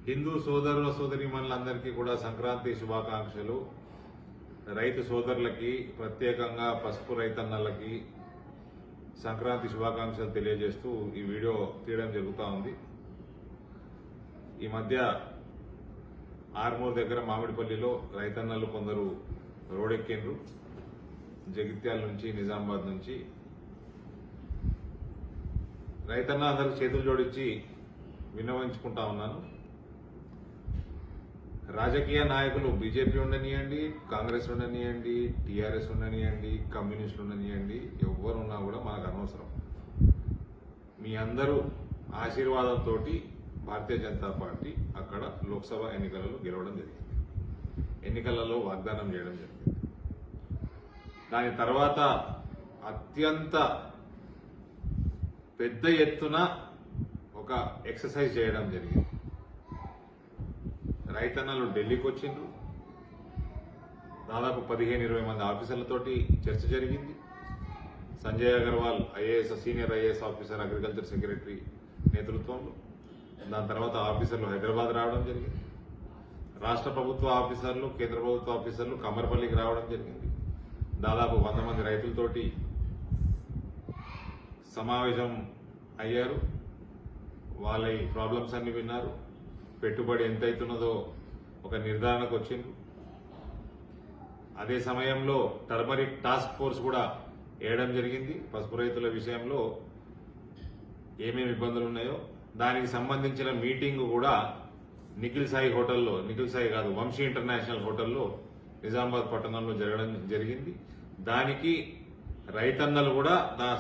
హిందూ సోదరుల సోదరీమణులందరికీ కూడా సంక్రాంతి శుభాకాంక్షలు. రైతు సోదరులకి, ప్రత్యేకంగా పసుపు రైతన్నలకి సంక్రాంతి శుభాకాంక్షలు తెలియజేస్తూ ఈ వీడియో తీయడం జరుగుతూ ఉంది. ఈ మధ్య ఆర్మూర్ దగ్గర మామిడిపల్లిలో రైతన్నలు కొందరు రోడ్డెక్కిండ్రు. జగిత్యాల నుంచి, నిజామాబాద్ నుంచి. రైతన్న అందరికి చేతులు జోడించి విన్నవించుకుంటా ఉన్నాను. రాజకీయ నాయకులు బీజేపీ ఉండనియండి, కాంగ్రెస్ ఉండనియండి, టీఆర్ఎస్ ఉండనియండి, కమ్యూనిస్టులు ఉండనియండి, ఎవరున్నా కూడా మనకు అనవసరం. మీ అందరూ ఆశీర్వాదంతో భారతీయ జనతా పార్టీ అక్కడ లోక్సభ ఎన్నికలలో గెలవడం జరిగింది. ఎన్నికలలో వాగ్దానం చేయడం జరిగింది. దాని తర్వాత అత్యంత పెద్ద ఎత్తున ఒక ఎక్సర్సైజ్ చేయడం జరిగింది. రైతన్నలు ఢిల్లీకి వచ్చిండ్రు. దాదాపు 15-20 మంది ఆఫీసర్లతోటి చర్చ జరిగింది. Sanjay Agarwal IAS, senior IAS officer, agriculture secretary నేతృత్వంలో. దాని తర్వాత ఆఫీసర్లు హైదరాబాద్ రావడం జరిగింది. రాష్ట్ర ప్రభుత్వ ఆఫీసర్లు, కేంద్ర ప్రభుత్వ ఆఫీసర్లు కమర్పల్లికి రావడం జరిగింది. దాదాపు 100 మంది రైతులతోటి సమావేశం అయ్యారు. వాళ్ళ ప్రాబ్లమ్స్ అన్ని విన్నారు. పెట్టుబడి ఎంత అవుతున్నదో ఒక నిర్ధారణకు వచ్చిండ్రు. అదే సమయంలో టర్మరిక్ టాస్క్ ఫోర్స్ కూడా వేయడం జరిగింది. పసుపు రైతుల విషయంలో ఏమేమి ఇబ్బందులు ఉన్నాయో దానికి సంబంధించిన మీటింగ్ కూడా నిఖిల్ సాయి హోటల్లో, నిఖిల్ సాయి కాదు, వంశీ ఇంటర్నేషనల్ హోటల్లో నిజామాబాద్ పట్టణంలో జరగడం జరిగింది. దానికి రైతన్నలు కూడా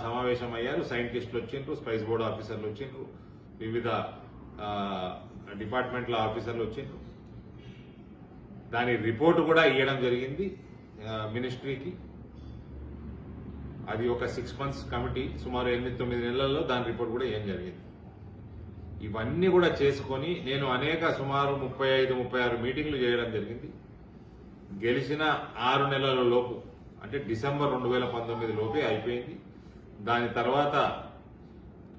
సమావేశం అయ్యారు. సైంటిస్టులు వచ్చిండ్రు, స్పైస్ బోర్డు ఆఫీసర్లు వచ్చిండ్రు, వివిధ డిపార్ట్మెంట్ల ఆఫీసర్లు వచ్చిండ్రు. దాని రిపోర్టు కూడా ఇవ్వడం జరిగింది మినిస్ట్రీకి. అది ఒక 6 months కమిటీ, సుమారు 8-9 నెలల్లో దాని రిపోర్ట్ కూడా ఇవ్వడం జరిగింది. ఇవన్నీ కూడా చేసుకొని నేను సుమారు 35-36 మీటింగ్లు చేయడం జరిగింది. గెలిచిన 6 నెలల లోపు, అంటే డిసెంబర్ 2019 లోపే అయిపోయింది. దాని తర్వాత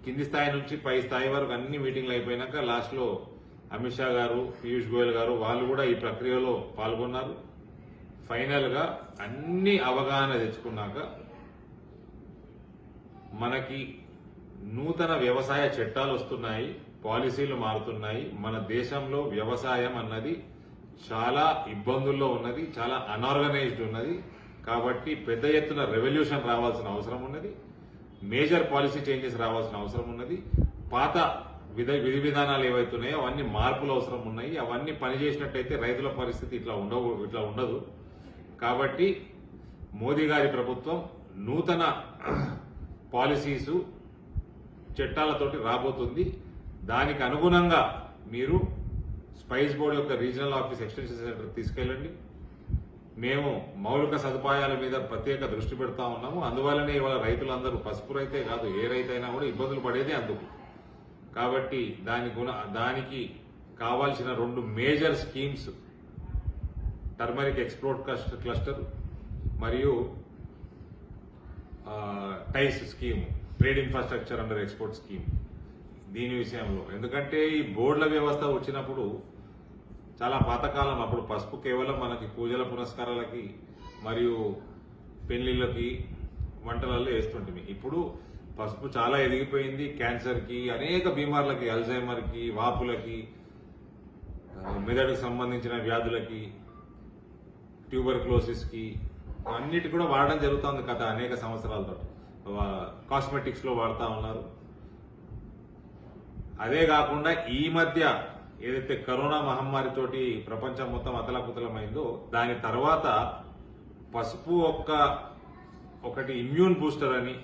కింది స్థాయి నుంచి పై స్థాయి వరకు అన్ని మీటింగ్లు అయిపోయినాక లాస్ట్లో అమిత్ షా గారు, పీయూష్ గోయల్ గారు వాళ్ళు కూడా ఈ ప్రక్రియలో పాల్గొన్నారు. ఫైనల్గా అన్ని అవగాహన తెచ్చుకున్నాక మనకి నూతన వ్యవసాయ చట్టాలు వస్తున్నాయి, పాలసీలు మారుతున్నాయి. మన దేశంలో వ్యవసాయం అన్నది చాలా ఇబ్బందుల్లో ఉన్నది, చాలా అన్ఆర్గనైజ్డ్ ఉన్నది. కాబట్టి పెద్ద ఎత్తున రెవల్యూషన్ రావాల్సిన అవసరం ఉన్నది. మేజర్ పాలసీ చేంజెస్ రావాల్సిన అవసరం ఉన్నది. పాత విధి విధానాలు ఏవైతున్నాయో అవన్నీ మార్పులు అవసరం ఉన్నాయి. అవన్నీ పనిచేసినట్టయితే రైతుల పరిస్థితి ఇట్లా ఉండదు. కాబట్టి మోదీ గారి ప్రభుత్వం నూతన పాలసీసు, చట్టాలతోటి రాబోతుంది. దానికి అనుగుణంగా మీరు స్పైస్ బోర్డు యొక్క రీజనల్ ఆఫీస్ ఎక్స్టెన్షన్ సెంటర్ తీసుకెళ్ళండి. మేము మౌలిక సదుపాయాల మీద ప్రత్యేక దృష్టి పెడతా ఉన్నాము. అందువల్లనే ఇవాళ రైతులందరూ, పసుపు రైతే కాదు ఏ రైతైనా కూడా ఇబ్బందులు పడేదే అందుకు. కాబట్టి దానికి కావాల్సిన 2 major schemes, turmeric export cluster మరియు TIES scheme, trade infrastructure under export scheme. దీని విషయంలో ఎందుకంటే ఈ బోర్డుల వ్యవస్థ వచ్చినప్పుడు చాలా పాతకాలం, అప్పుడు పసుపు కేవలం మనకి పూజల పునస్కారాలకి మరియు పెళ్లిళ్ళకి, వంటలలో వేస్తుంటుంది. ఇప్పుడు పసుపు చాలా ఎదిగిపోయింది. క్యాన్సర్కి, అనేక బీమార్లకి, అల్జైమర్కి, వాపులకి, మెదడుకు సంబంధించిన వ్యాధులకి, ట్యూబర్క్లోసిస్కి అన్నిటి కూడా వాడడం జరుగుతుంది గత అనేక సంవత్సరాలతో. కాస్మెటిక్స్లో వాడుతూ ఉన్నారు. అదే కాకుండా ఈ మధ్య ఏదైతే కరోనా మహమ్మారితోటి ప్రపంచం మొత్తం అతలాకుతలమైందో దాని తర్వాత పసుపు ఒకటి ఇమ్యూన్ బూస్టర్ అని,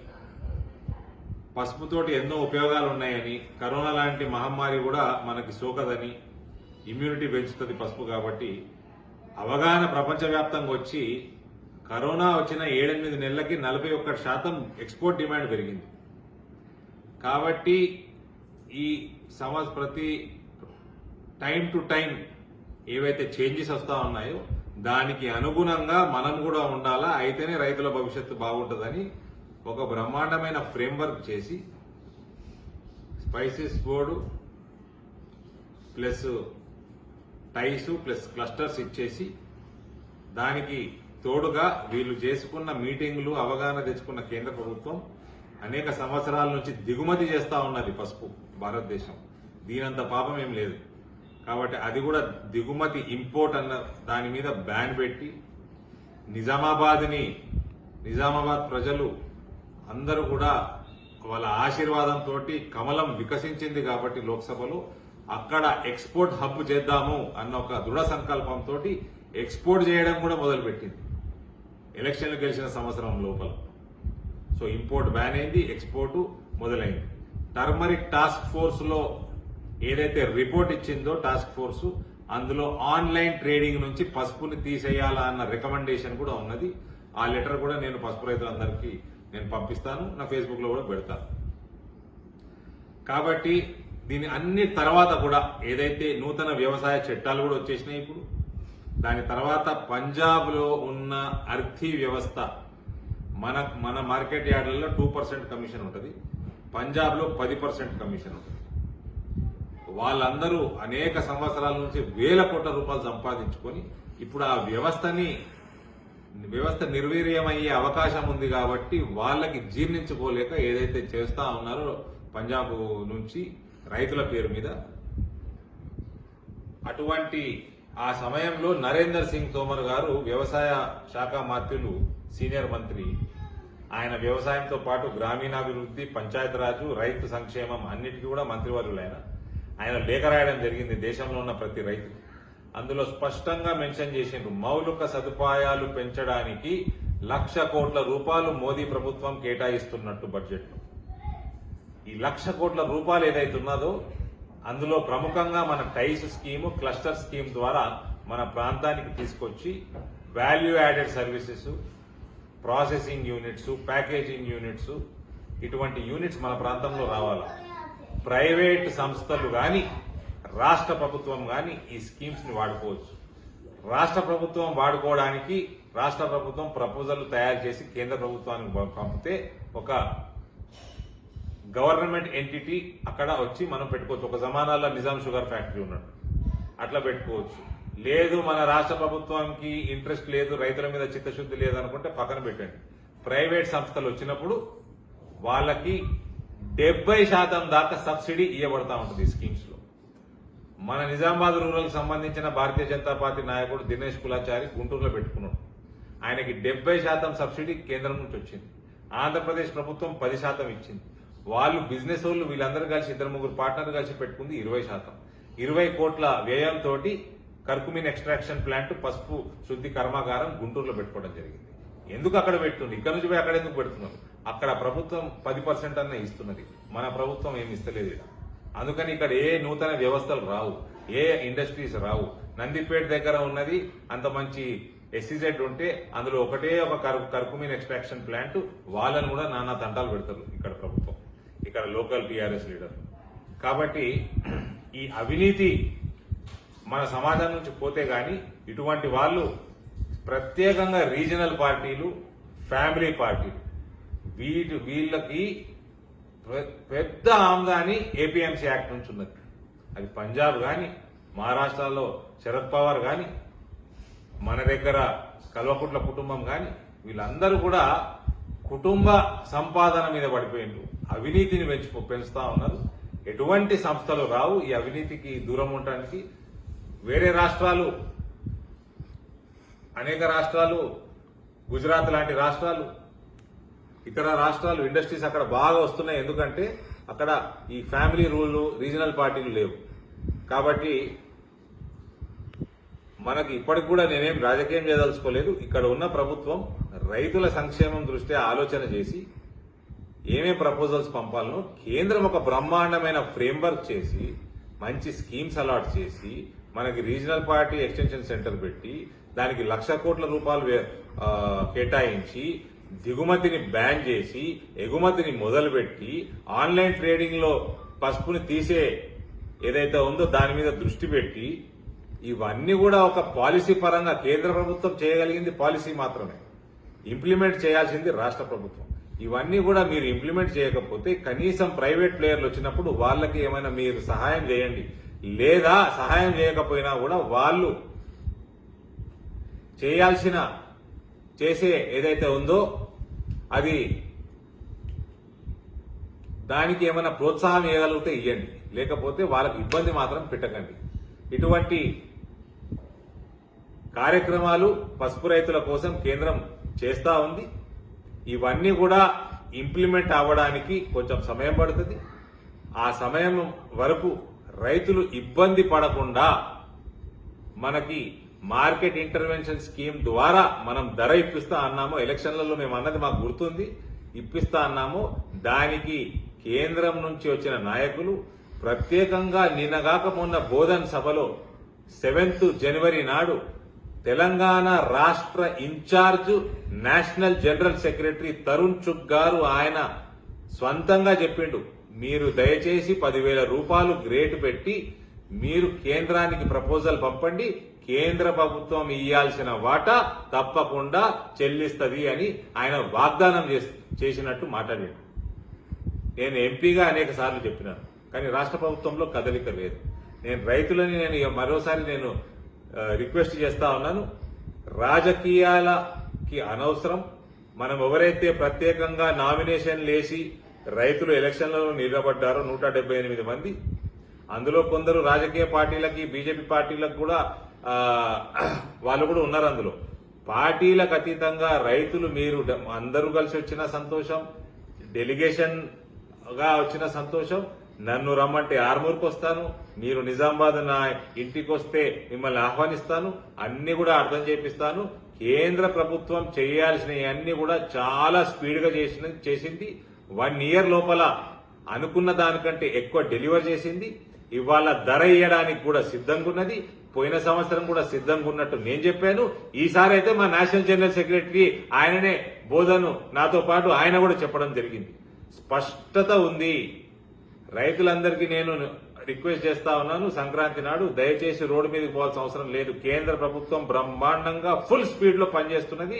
పసుపుతోటి ఎన్నో ఉపయోగాలు ఉన్నాయని, కరోనా లాంటి మహమ్మారి కూడా మనకి సోకదని, ఇమ్యూనిటీ పెంచుతుంది పసుపు. కాబట్టి అవగాహన ప్రపంచవ్యాప్తంగా వచ్చి కరోనా వచ్చిన 7-8 నెలలకి 41% ఎక్స్పోర్ట్ డిమాండ్ పెరిగింది. కాబట్టి ఈ ప్రతి టైం టు టైం ఏవైతే చేంజెస్ వస్తూ ఉన్నాయో దానికి అనుగుణంగా మనం కూడా ఉండాలా. అయితేనే రైతుల భవిష్యత్తు బాగుంటుందని ఒక బ్రహ్మాండమైన ఫ్రేమ్వర్క్ చేసి spices board plus టైస్ plus clusters ఇచ్చేసి దానికి తోడుగా వీళ్ళు చేసుకున్న మీటింగులు అవగాహన తెచ్చుకున్న కేంద్ర ప్రభుత్వం అనేక సంవత్సరాల నుంచి దిగుమతి చేస్తా ఉన్నది పసుపు భారతదేశం. దీనంత పాపం ఏం లేదు. కాబట్టి అది కూడా దిగుమతి ఇంపోర్ట్ అన్న దాని మీద బ్యాన్ పెట్టి నిజామాబాద్ ప్రజలు అందరూ కూడా వాళ్ళ ఆశీర్వాదంతో కమలం వికసించింది కాబట్టి లోక్సభలో అక్కడ ఎక్స్పోర్ట్ హబ్ చేద్దాము అన్న ఒక దృఢ సంకల్పంతో ఎక్స్పోర్ట్ చేయడం కూడా మొదలుపెట్టింది ఎలక్షన్లు గెలిచిన సంవత్సరం లోపల. సో ఇంపోర్ట్ బ్యాన్ అయింది, ఎక్స్పోర్ట్ మొదలైంది. టర్మరిక్ టాస్క్ ఫోర్స్ లో ఏదైతే రిపోర్ట్ ఇచ్చిందో టాస్క్ ఫోర్స్, అందులో ఆన్లైన్ ట్రేడింగ్ నుంచి పసుపుని తీసేయాలా అన్న రికమెండేషన్ కూడా ఉన్నది. ఆ లెటర్ కూడా నేను పసుపు రైతులందరికీ నేను పంపిస్తాను, నా ఫేస్బుక్ లో కూడా పెడతాను. కాబట్టి దీని అన్ని తర్వాత కూడా ఏదైతే నూతన వ్యవసాయ చట్టాలు కూడా వచ్చేసినాయి ఇప్పుడు, దాని తర్వాత పంజాబ్ లో ఉన్న అర్థీ వ్యవస్థ మన మార్కెట్ యార్డులలో 2% కమిషన్ ఉంటుంది, పంజాబ్ లో 10% కమిషన్ ఉంటుంది. వాళ్ళందరూ అనేక సంవత్సరాల నుంచి వేల కోట్ల రూపాయలు సంపాదించుకొని ఇప్పుడు ఆ వ్యవస్థ నిర్వీర్యమయ్యే అవకాశం ఉంది. కాబట్టి వాళ్ళకి జీర్ణించుకోలేక ఏదైతే చేస్తా ఉన్నారో పంజాబ్ నుంచి రైతుల పేరు మీద, అటువంటి ఆ సమయంలో నరేందర్ సింగ్ తోమర్ గారు వ్యవసాయ శాఖ మంత్రులు, సీనియర్ మంత్రి, ఆయన వ్యవసాయంతో పాటు గ్రామీణాభివృద్ధి, పంచాయతీరాజు, రైతు సంక్షేమం అన్నిటికీ కూడా మంత్రివర్యులైన ఆయన లేఖ రాయడం జరిగింది దేశంలో ఉన్న ప్రతి రైతుకు. అందులో స్పష్టంగా మెన్షన్ చేసిండ్రు, మౌలిక సదుపాయాలు పెంచడానికి 1,00,000 కోట్ల రూపాయలు మోదీ ప్రభుత్వం కేటాయిస్తున్నట్టు బడ్జెట్ లో. ఈ 1,00,000 కోట్ల రూపాయలు ఏదైతే ఉన్నదో అందులో ప్రముఖంగా మన టైస్ స్కీము, క్లస్టర్ స్కీమ్ ద్వారా మన ప్రాంతానికి తీసుకొచ్చి value added services, processing units, packaging units, ఇటువంటి యూనిట్స్ మన ప్రాంతంలో రావాలా. ప్రైవేట్ సంస్థలు కానీ రాష్ట్ర ప్రభుత్వం కానీ ఈ స్కీమ్స్ ని వాడుకోవచ్చు. రాష్ట్ర ప్రభుత్వం వాడుకోవడానికి రాష్ట్ర ప్రభుత్వం ప్రపోజల్ తయారు చేసి కేంద్ర ప్రభుత్వానికి పంపితే ఒక గవర్నమెంట్ ఎంటిటీ అక్కడ వచ్చి మనం పెట్టుకోవచ్చు. ఒక జమానాల్లో నిజాం షుగర్ ఫ్యాక్టరీ ఉన్నట్టు అట్లా పెట్టుకోవచ్చు. లేదు మన రాష్ట్ర ప్రభుత్వానికి ఇంట్రెస్ట్ లేదు, రైతుల మీద చిత్తశుద్ధి లేదు అనుకుంటే పక్కన పెట్టండి. ప్రైవేట్ సంస్థలు వచ్చినప్పుడు వాళ్ళకి 70% దాకా సబ్సిడీ ఇవ్వబడతా ఉంటుంది ఈ స్కీమ్స్ లో. మన నిజామాబాద్ రూరల్ సంబంధించిన భారతీయ జనతా పార్టీ నాయకుడు దినేష్ కులాచారి గుంటూరులో పెట్టుకున్నాడు. ఆయనకి 70% సబ్సిడీ కేంద్రం నుంచి వచ్చింది. ఆంధ్రప్రదేశ్ ప్రభుత్వం 10% ఇచ్చింది. వాళ్ళు బిజినెస్ వాళ్ళు వీళ్ళందరూ కలిసి 2-3 పార్ట్నర్ కలిసి పెట్టుకుంది 20%. 20 కోట్ల వ్యయంతో కర్కుమిన్ ఎక్స్ట్రాక్షన్ ప్లాంట్, పసుపు శుద్ధి కర్మాగారం గుంటూరులో పెట్టుకోవడం జరిగింది. ఎందుకు అక్కడ పెట్టుంది? ఇక్కడ నుంచి పోయి అక్కడ ఎందుకు పెడుతున్నారు? అక్కడ ప్రభుత్వం 10% అన్న ఇస్తున్నది, మన ప్రభుత్వం ఏమి ఇస్తలేదు. అందుకని ఇక్కడ ఏ నూతన వ్యవస్థలు రావు, ఏ ఇండస్ట్రీస్ రావు. నందిపేట దగ్గర ఉన్నది అంత మంచి ఎస్సీజెడ్ ఉంటే అందులో ఒకటే ఒక కర్కుమిన్ ఎక్స్ట్రాక్షన్ ప్లాంట్, వాళ్ళని కూడా నానా తంటాలు పెడతారు ఇక్కడ ప్రభుత్వం, ఇక్కడ లోకల్ టీఆర్ఎస్ లీడర్. కాబట్టి ఈ అవినీతి మన సమాజం నుంచి పోతే గాని ఇటువంటి వాళ్ళు ప్రత్యేకంగా రీజనల్ పార్టీలు, ఫ్యామిలీ పార్టీలు, వీళ్ళకి పెద్ద ఆమ్దాని ఏపీఎంసీ యాక్ట్ నుంచి ఉన్నది. అది పంజాబ్ గాని, మహారాష్ట్రలో శరద్ పవార్ గాని, మన దగ్గర కల్వకుట్ల కుటుంబం గాని, వీళ్ళందరూ కూడా కుటుంబ సంపాదన మీద పడిపోయిండ్రు, అవినీతిని పెంచుతా ఉన్నారు. ఎటువంటి సంస్థలు రావు ఈ అవినీతికి దూరం ఉండడానికి. వేరే రాష్ట్రాలు, అనేక రాష్ట్రాలు, గుజరాత్ లాంటి రాష్ట్రాలు, ఇతర రాష్ట్రాలు ఇండస్ట్రీస్ అక్కడ బాగా వస్తున్నాయి. ఎందుకంటే అక్కడ ఈ ఫ్యామిలీ రూల్, రీజనల్ పార్టీలు లేవు. కాబట్టి మనకి ఇప్పటికి కూడా నేనేం రాజకీయం చేయదలుచుకోలేదు. ఇక్కడ ఉన్న ప్రభుత్వం రైతుల సంక్షేమం దృష్ట్యా ఆలోచన చేసి ఏమేం ప్రపోజల్స్ పంపాలనో కేంద్రం ఒక బ్రహ్మాండమైన ఫ్రేమ్వర్క్ చేసి, మంచి స్కీమ్స్ అలాట్ చేసి, మనకి రీజనల్ పార్టీ ఎక్స్టెన్షన్ సెంటర్ పెట్టి దానికి 1,00,000 కోట్ల రూపాయలు కేటాయించి, దిగుమతిని బ్యాన్ చేసి, ఎగుమతిని మొదలుపెట్టి, ఆన్లైన్ ట్రేడింగ్ లో పసుపుని తీసే ఏదైతే ఉందో దాని మీద దృష్టి పెట్టి, ఇవన్నీ కూడా ఒక పాలసీ పరంగా కేంద్ర ప్రభుత్వం చేయగలిగింది పాలసీ మాత్రమే, ఇంప్లిమెంట్ చేయాల్సింది రాష్ట్ర ప్రభుత్వం. ఇవన్నీ కూడా మీరు ఇంప్లిమెంట్ చేయకపోతే కనీసం ప్రైవేట్ ప్లేయర్లు వచ్చినప్పుడు వాళ్ళకి ఏమైనా మీరు సహాయం చేయండి. లేదా సహాయం చేయకపోయినా కూడా వాళ్ళు చేసే ఏదైతే ఉందో అది దానికి ఏమైనా ప్రోత్సాహం ఇవ్వగలిగితే ఇవ్వండి, లేకపోతే వాళ్ళకి ఇబ్బంది మాత్రం పెట్టకండి. ఇటువంటి కార్యక్రమాలు పసుపు రైతుల కోసం కేంద్రం చేస్తా ఉంది. ఇవన్నీ కూడా ఇంప్లిమెంట్ అవ్వడానికి కొంచెం సమయం పడుతుంది. ఆ సమయం వరకు రైతులు ఇబ్బంది పడకుండా మనకి మార్కెట్ ఇంటర్వెన్షన్ స్కీమ్ ద్వారా మనం ధర ఇప్పిస్తా అన్నాము. ఎలక్షన్లలో మేము అన్నది మాకు గుర్తుంది, ఇప్పిస్తా అన్నాము. దానికి కేంద్రం నుంచి వచ్చిన నాయకులు ప్రత్యేకంగా నిన్నగాక మొన్న బోధన్ సభలో 7th జనవరి నాడు తెలంగాణ రాష్ట్ర in charge national general secretary Tarun Chugh గారు ఆయన స్వంతంగా చెప్పిండు, మీరు దయచేసి 10,000 రూపాయలు గ్రేట్ పెట్టి మీరు కేంద్రానికి ప్రపోజల్ పంపండి, కేంద్ర ప్రభుత్వం ఇయ్యాల్సిన వాటా తప్పకుండా చెల్లిస్తుంది అని ఆయన వాగ్దానం చేసినట్టు మాట్లాడాడు. నేను ఎంపీగా అనేక సార్లు చెప్పినాను, కానీ రాష్ట్ర ప్రభుత్వంలో కదలిక లేదు. నేను రైతులని మరోసారి రిక్వెస్ట్ చేస్తా ఉన్నాను, రాజకీయాలకి అనవసరం. మనం ఎవరైతే ప్రత్యేకంగా నామినేషన్లు వేసి రైతులు ఎలక్షన్లలో నిలబడ్డారో 178 మంది, అందులో కొందరు రాజకీయ పార్టీలకి బీజేపీ పార్టీలకు కూడా వాళ్ళు కూడా ఉన్నారు. అందులో పార్టీలకు అతీతంగా రైతులు మీరు అందరూ కలిసి వచ్చిన సంతోషం, డెలిగేషన్ గా వచ్చిన సంతోషం. నన్ను రమ్మంటే ఆర్మూర్కి వస్తాను, మీరు నిజామాబాద్ నా ఇంటికి వస్తే మిమ్మల్ని ఆహ్వానిస్తాను, అన్ని కూడా అర్థం చేపిస్తాను. కేంద్ర ప్రభుత్వం చేయాల్సినవన్నీ కూడా చాలా స్పీడ్ గా చేసింది. 1 year లోపల అనుకున్న దానికంటే ఎక్కువ డెలివర్ చేసింది. ఇవాళ ధర ఇయ్యడానికి కూడా సిద్ధంగా ఉన్నది. పోయిన సంవత్సరం కూడా సిద్ధంగా ఉన్నట్టు నేను చెప్పాను. ఈసారి అయితే మా నేషనల్ జనరల్ సెక్రటరీ ఆయననే బోధను నాతో పాటు ఆయన కూడా చెప్పడం జరిగింది. స్పష్టత ఉంది. రైతులందరికీ నేను రిక్వెస్ట్ చేస్తా ఉన్నాను, సంక్రాంతి నాడు దయచేసి రోడ్డు మీదకి పోవాల్సిన అవసరం లేదు. కేంద్ర ప్రభుత్వం బ్రహ్మాండంగా ఫుల్ స్పీడ్ లో పనిచేస్తున్నది.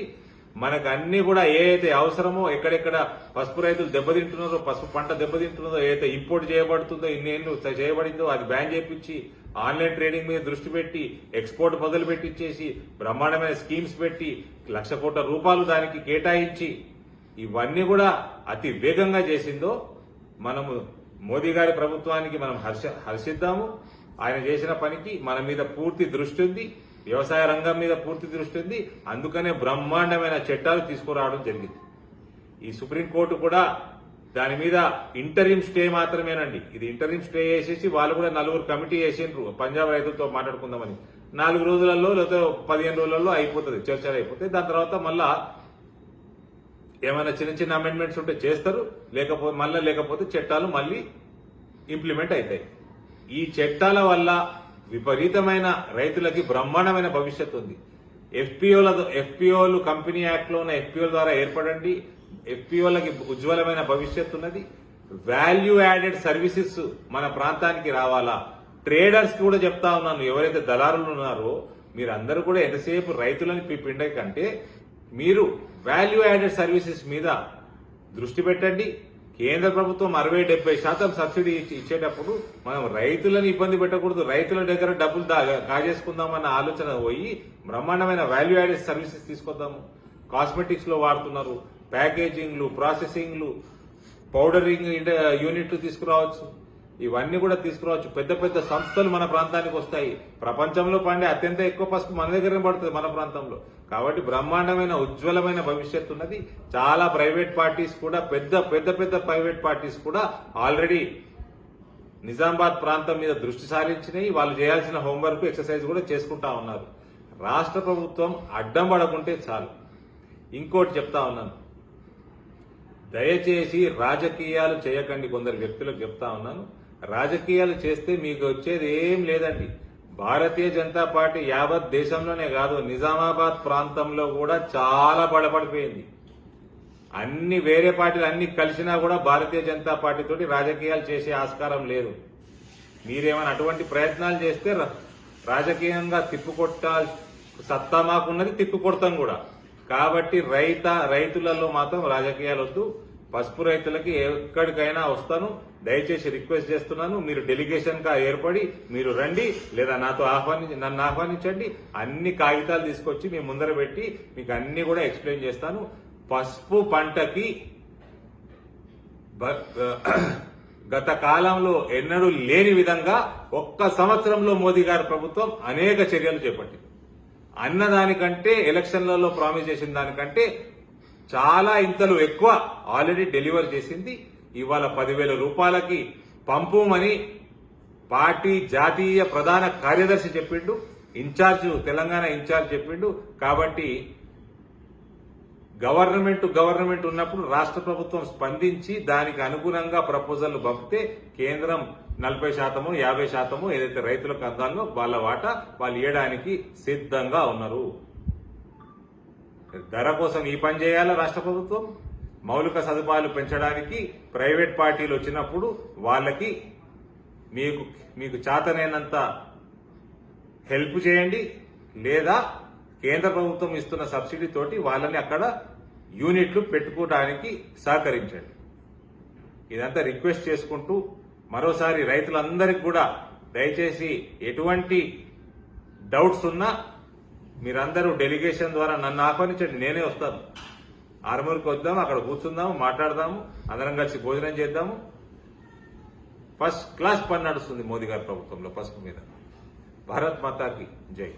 మనకు అన్ని కూడా ఏదైతే అవసరమో, ఎక్కడెక్కడ పసుపు రైతులు దెబ్బతింటున్నారో, పసుపు పంట దెబ్బతింటున్నదో, ఏదైతే ఇంపోర్ట్ చేయబడుతుందో, ఇన్నేళ్లు చేయబడిందో అది బ్యాన్ చేయించి ఆన్లైన్ ట్రేడింగ్ మీద దృష్టి పెట్టి ఎక్స్పోర్ట్ మొదలు పెట్టించేసి బ్రహ్మాండమైన స్కీమ్స్ పెట్టి 1,00,000 కోట్ల రూపాయలు దానికి కేటాయించి ఇవన్నీ కూడా అతి వేగంగా చేసిందో మనము మోదీ గారి ప్రభుత్వానికి మనం హర్షిద్దాము. ఆయన చేసిన పనికి మన మీద పూర్తి దృష్టి ఉంది, వ్యవసాయ రంగం మీద పూర్తి దృష్టి ఉంది. అందుకనే బ్రహ్మాండమైన చట్టాలు తీసుకురావడం జరిగింది. ఈ సుప్రీంకోర్టు కూడా దాని మీద ఇంటరిమ్ స్టే మాత్రమేనండి. ఇది ఇంటరిమ్ స్టే చేసేసి వాళ్ళు కూడా 4 కమిటీ వేసిండ్రు పంజాబ్ రైతులతో మాట్లాడుకుందామని. 4 రోజులలో లేదా 15 రోజులలో అయిపోతుంది, చర్చలు అయిపోతాయి. దాని తర్వాత మళ్ళా ఏమైనా చిన్న అమెండ్మెంట్స్ ఉంటే చేస్తారు, లేకపోతే చట్టాలు మళ్ళీ ఇంప్లిమెంట్ అవుతాయి. ఈ చట్టాల వల్ల విపరీతమైన రైతులకి బ్రహ్మాండమైన భవిష్యత్తు ఉంది. ఎఫ్పిఓలు కంపెనీ యాక్ట్ లో ఉన్న ఎఫ్పిఓల ద్వారా ఏర్పడండి. ఎఫ్పిఓలకి ఉజ్వలమైన భవిష్యత్తు ఉన్నది. వాల్యూ యాడెడ్ సర్వీసెస్ మన ప్రాంతానికి రావాలా. ట్రేడర్స్ కి కూడా చెప్తా ఉన్నాను, ఎవరైతే దళారులు ఉన్నారో మీరందరూ కూడా ఎంతసేపు రైతులని పిండే కంటే మీరు వాల్యూ యాడెడ్ సర్వీసెస్ మీద దృష్టి పెట్టండి. కేంద్ర ప్రభుత్వం 60-70% సబ్సిడీ ఇచ్చేటప్పుడు మనం రైతులను ఇబ్బంది పెట్టకూడదు. రైతుల దగ్గర డబ్బులు కాజేసుకుందామన్న ఆలోచన పోయి బ్రహ్మాండమైన వాల్యూ యాడెడ్ సర్వీసెస్ తీసుకొద్దాము. కాస్మెటిక్స్ లో వాడుతున్నారు, ప్యాకేజింగ్లు, ప్రాసెసింగ్లు, పౌడరింగ్ యూనిట్లు తీసుకురావచ్చు. ఇవన్నీ కూడా తీసుకురావచ్చు. పెద్ద పెద్ద సంస్థలు మన ప్రాంతానికి వస్తాయి. ప్రపంచంలో పండే అత్యంత ఎక్కువ పసుపు మన దగ్గరనే పడుతుంది మన ప్రాంతంలో. కాబట్టి బ్రహ్మాండమైన ఉజ్వలమైన భవిష్యత్తు ఉన్నది. చాలా ప్రైవేట్ పార్టీస్ కూడా పెద్ద ప్రైవేట్ పార్టీస్ కూడా ఆల్రెడీ నిజామాబాద్ ప్రాంతం మీద దృష్టి సారించినాయి. వాళ్ళు చేయాల్సిన హోంవర్క్ ఎక్సర్సైజ్ కూడా చేసుకుంటా ఉన్నారు. రాష్ట్ర ప్రభుత్వం అడ్డం పడకుంటే చాలు. ఇంకోటి చెప్తా ఉన్నాను, దయచేసి రాజకీయాలు చేయకండి. కొందరు వ్యక్తులకు చెప్తా ఉన్నాను, రాజకీయాలు చేస్తే మీకు వచ్చేది ఏం లేదండి. భారతీయ జనతా పార్టీ యావత్ దేశంలోనే కాదు, నిజామాబాద్ ప్రాంతంలో కూడా చాలా బలపడిపోయింది. అన్ని వేరే పార్టీలు అన్ని కలిసినా కూడా భారతీయ జనతా పార్టీ తోటి రాజకీయాలు చేసే ఆస్కారం లేదు. మీరేమైనా అటువంటి ప్రయత్నాలు చేస్తే రాజకీయంగా తిప్పుకొట్టాల్ సత్తా మాకున్నది, తిప్పికొడతాం కూడా. కాబట్టి రైతులలో మాత్రం రాజకీయాలు వద్దు. పసుపు రైతులకి ఎక్కడికైనా వస్తాను. దయచేసి రిక్వెస్ట్ చేస్తున్నాను, మీరు డెలిగేషన్ గా ఏర్పడి మీరు రండి, లేదా నన్ను ఆహ్వానించండి. అన్ని కాగితాలు తీసుకొచ్చి మీ ముందర పెట్టి మీకు అన్ని కూడా ఎక్స్ప్లెయిన్ చేస్తాను. పసుపు పంటకి గత కాలంలో ఎన్నడూ లేని విధంగా ఒక్క సంవత్సరంలో మోదీ గారి ప్రభుత్వం అనేక చర్యలు చేపట్టింది. అన్నదానికంటే ఎలక్షన్లలో ప్రామిస్ చేసిన దానికంటే చాలా ఇంతలు ఎక్కువ ఆల్రెడీ డెలివర్ చేసింది. ఇవాళ 10,000 రూపాయలకి పంపుమని పార్టీ జాతీయ ప్రధాన కార్యదర్శి చెప్పిండు, తెలంగాణ ఇన్ఛార్జ్ చెప్పిండు. కాబట్టి గవర్నమెంట్ ఉన్నప్పుడు రాష్ట్ర ప్రభుత్వం స్పందించి దానికి అనుగుణంగా ప్రపోజల్ పంపితే కేంద్రం 40% 50% ఏదైతే రైతులకు అందాలో వాళ్ళ వాటా వాళ్ళు ఇవ్వడానికి సిద్ధంగా ఉన్నారు. ధర కోసం ఈ పని చేయాలా రాష్ట్ర ప్రభుత్వం? మౌలిక సదుపాయాలు పెంచడానికి ప్రైవేట్ పార్టీలు వచ్చినప్పుడు వాళ్ళకి మీకు చేతనైనంత హెల్ప్ చేయండి, లేదా కేంద్ర ప్రభుత్వం ఇస్తున్న సబ్సిడీ తోటి వాళ్ళని అక్కడ యూనిట్లు పెట్టుకోవడానికి సహకరించండి. ఇదంతా రిక్వెస్ట్ చేసుకుంటూ మరోసారి రైతులందరికీ కూడా దయచేసి ఎటువంటి డౌట్స్ ఉన్నా మీరందరూ డెలిగేషన్ ద్వారా నన్ను ఆహ్వానించండి, నేనే వస్తాను. ఆర్మూర్కి వద్దాము, అక్కడ కూర్చుందాము, మాట్లాడదాము, అందరం కలిసి భోజనం చేద్దాము. ఫస్ట్ క్లాస్ పని నడుస్తుంది మోదీ గారి ప్రభుత్వంలో పసుపు మీద. భారత్ మాతాకి జై.